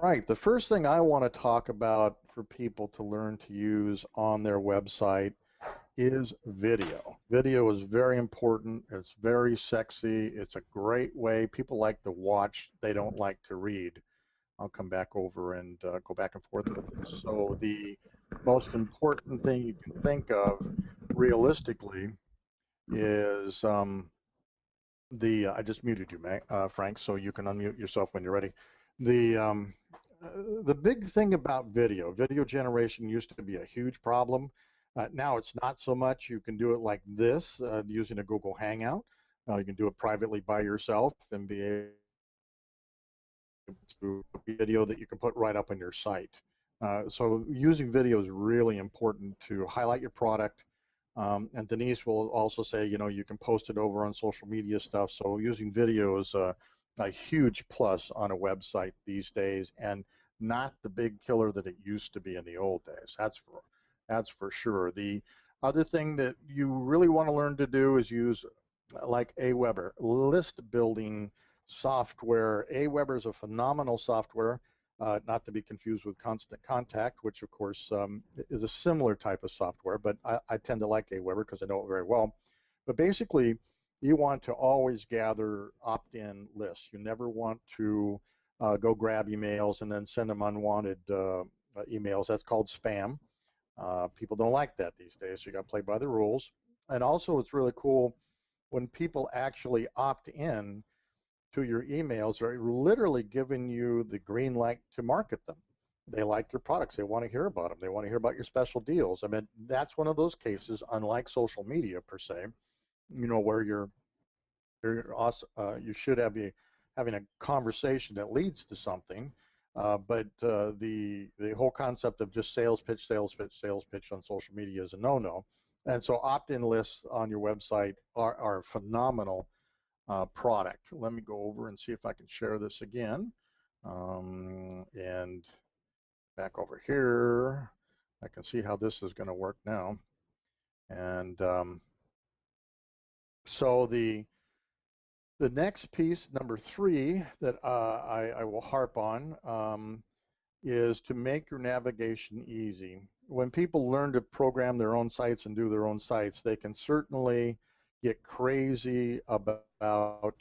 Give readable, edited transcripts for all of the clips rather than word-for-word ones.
Right. The first thing I want to talk about for people to learn to use on their website is video. Video is very important. It's very sexy. It's a great way. People like to watch. They don't like to read. I'll come back over and go back and forth with this. So the most important thing you can think of realistically is I just muted you, Frank, so you can unmute yourself when you're ready. The um, the big thing about video generation used to be a huge problem. Now it's not so much. You can do it like this using a Google Hangout. You can do it privately by yourself and be able to video that you can put right up on your site. So using video is really important to highlight your product. And Denise will also say, you can post it over on social media stuff. So using video is a huge plus on a website these days, and not the big killer that it used to be in the old days. That's for sure. The other thing that you really want to learn to do is use like Aweber, list building software. Aweber is a phenomenal software, not to be confused with Constant Contact, which of course is a similar type of software, but I tend to like Aweber because I know it very well. But basically, you want to always gather opt-in lists. You never want to go grab emails and then send them unwanted emails. That's called spam. People don't like that these days, so you got to play by the rules. And also, it's really cool when people actually opt in to your emails, are literally giving you the green light to market them. They like your products. They want to hear about them. They want to hear about your special deals. I mean, that's one of those cases, unlike social media per se, where you should having a conversation that leads to something. But the whole concept of just sales pitch on social media is a no-no. And so opt-in lists on your website are phenomenal product. Let me go over and see if I can share this again. And back over here, I can see how this is going to work now. And so the next piece, number 3, that I will harp on is to make your navigation easy. When people learn to program their own sites and do their own sites, they can certainly get crazy about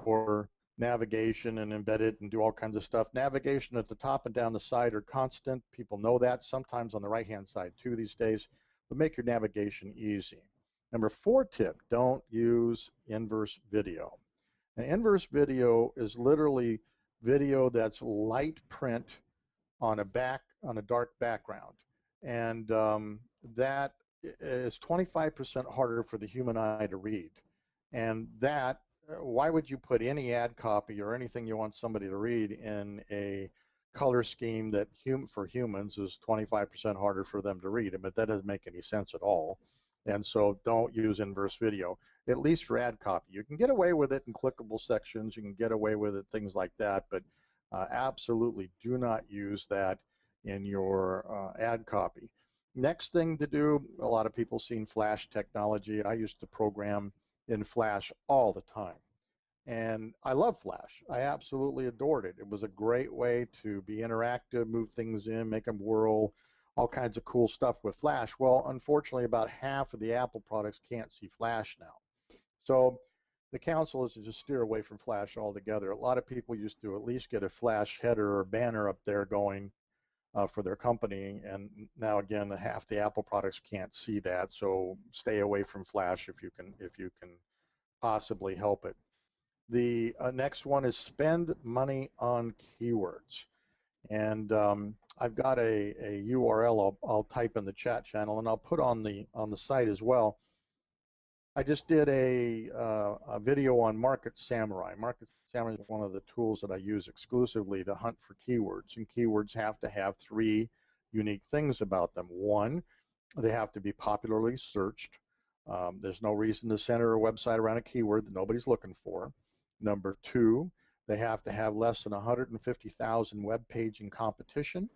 or navigation and embed it and do all kinds of stuff. Navigation at the top and down the side are constant. People know that. Sometimes on the right-hand side too these days. But make your navigation easy. Number 4 tip, don't use inverse video. Now, inverse video is literally video that's light print on a dark background, and that is 25% harder for the human eye to read. And that, why would you put any ad copy or anything you want somebody to read in a color scheme that for humans is 25% harder for them to read? But that doesn't make any sense at all. And so don't use inverse video, at least for ad copy. You can get away with it in clickable sections. You can get away with it, things like that. But absolutely do not use that in your ad copy. Next thing to do, a lot of people seen Flash technology. I used to program in Flash all the time. And I love Flash. I absolutely adored it. It was a great way to be interactive, move things in, make them whirl, all kinds of cool stuff with Flash. Well, unfortunately, about half of the Apple products can't see Flash now. So the counsel is to just steer away from Flash altogether. A lot of people used to at least get a Flash header or banner up there going for their company, and now again, half the Apple products can't see that. So stay away from Flash if you can possibly help it. The next one is spend money on keywords, and I've got a URL I'll type in the chat channel, and I'll put on the site as well. I just did a video on Market Samurai. Market Samurai is one of the tools that I use exclusively to hunt for keywords, and keywords have to have 3 unique things about them. 1, they have to be popularly searched. There's no reason to center a website around a keyword that nobody's looking for. Number 2, they have to have less than 150,000 web page in competition.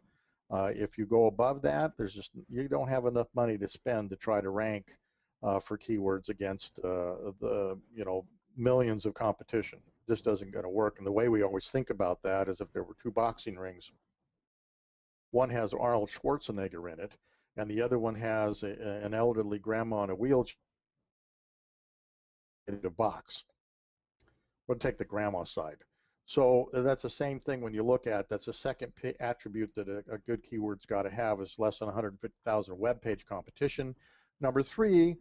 If you go above that, you don't have enough money to spend to try to rank for keywords against the millions of competition. just doesn't going to work. And the way we always think about that is if there were two boxing rings, one has Arnold Schwarzenegger in it, and the other one has an elderly grandma in a wheelchair in a box. We'll take the grandma side. So that's the same thing when you look at, that's the second attribute that a good keyword's got to have is less than 150,000 web page competition. Number three,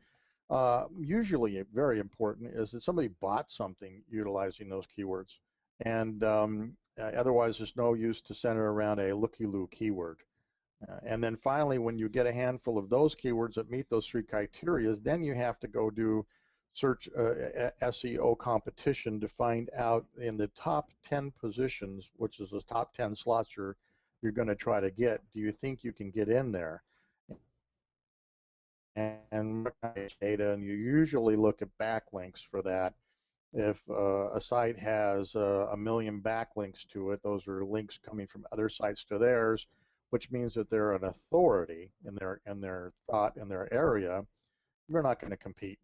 usually very important, is that somebody bought something utilizing those keywords. And otherwise, there's no use to center around a looky-loo keyword. And then finally, when you get a handful of those keywords that meet those three criteria, then you have to go do search SEO competition to find out in the top 10 positions, which is the top 10 slots you're going to try to get, do you think you can get in there? And data, and you usually look at backlinks for that. If a site has a million backlinks to it, those are links coming from other sites to theirs, which means that they're an authority in their thought in their area. You're not going to compete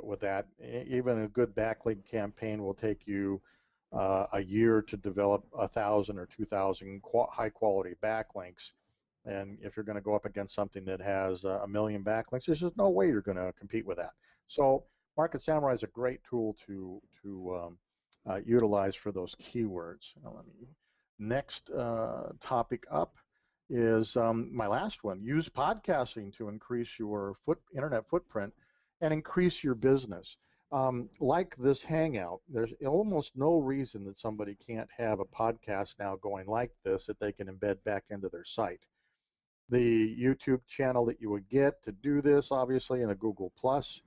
with that. Even a good backlink campaign will take you a year to develop 1,000 or 2,000 high quality backlinks. And if you're going to go up against something that has a million backlinks, there's just no way you're going to compete with that. So Market Samurai is a great tool to utilize for those keywords. Now, next topic up is my last one. Use podcasting to increase your internet footprint and increase your business. Like this Hangout, there's almost no reason that somebody can't have a podcast now going like this that they can embed back into their site. The YouTube channel that you would get to do this, obviously, in a Google Plus,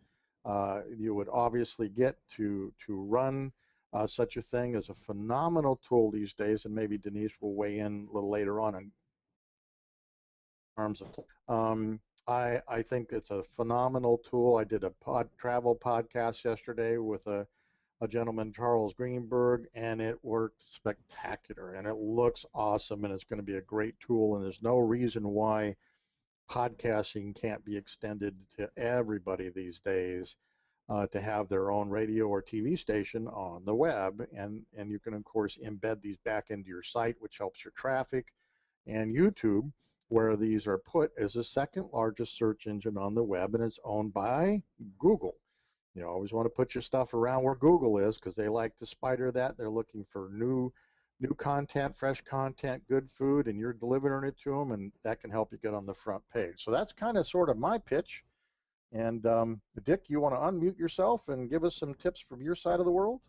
you would obviously get to run such a thing as a phenomenal tool these days, and maybe Denise will weigh in a little later on in terms of. I think it's a phenomenal tool. I did a travel podcast yesterday with a gentleman, Charles Greenberg, and it worked spectacular, and it looks awesome, and it's going to be a great tool, and there's no reason why podcasting can't be extended to everybody these days to have their own radio or TV station on the web, and you can, of course, embed these back into your site, which helps your traffic. And YouTube, where these are put, is the second largest search engine on the web, and it's owned by Google. You always want to put your stuff around where Google is because they like to spider that. They're looking for new content, fresh content, good food, and you're delivering it to them, and that can help you get on the front page. So that's kind of sort of my pitch. And Dick, you want to unmute yourself and give us some tips from your side of the world?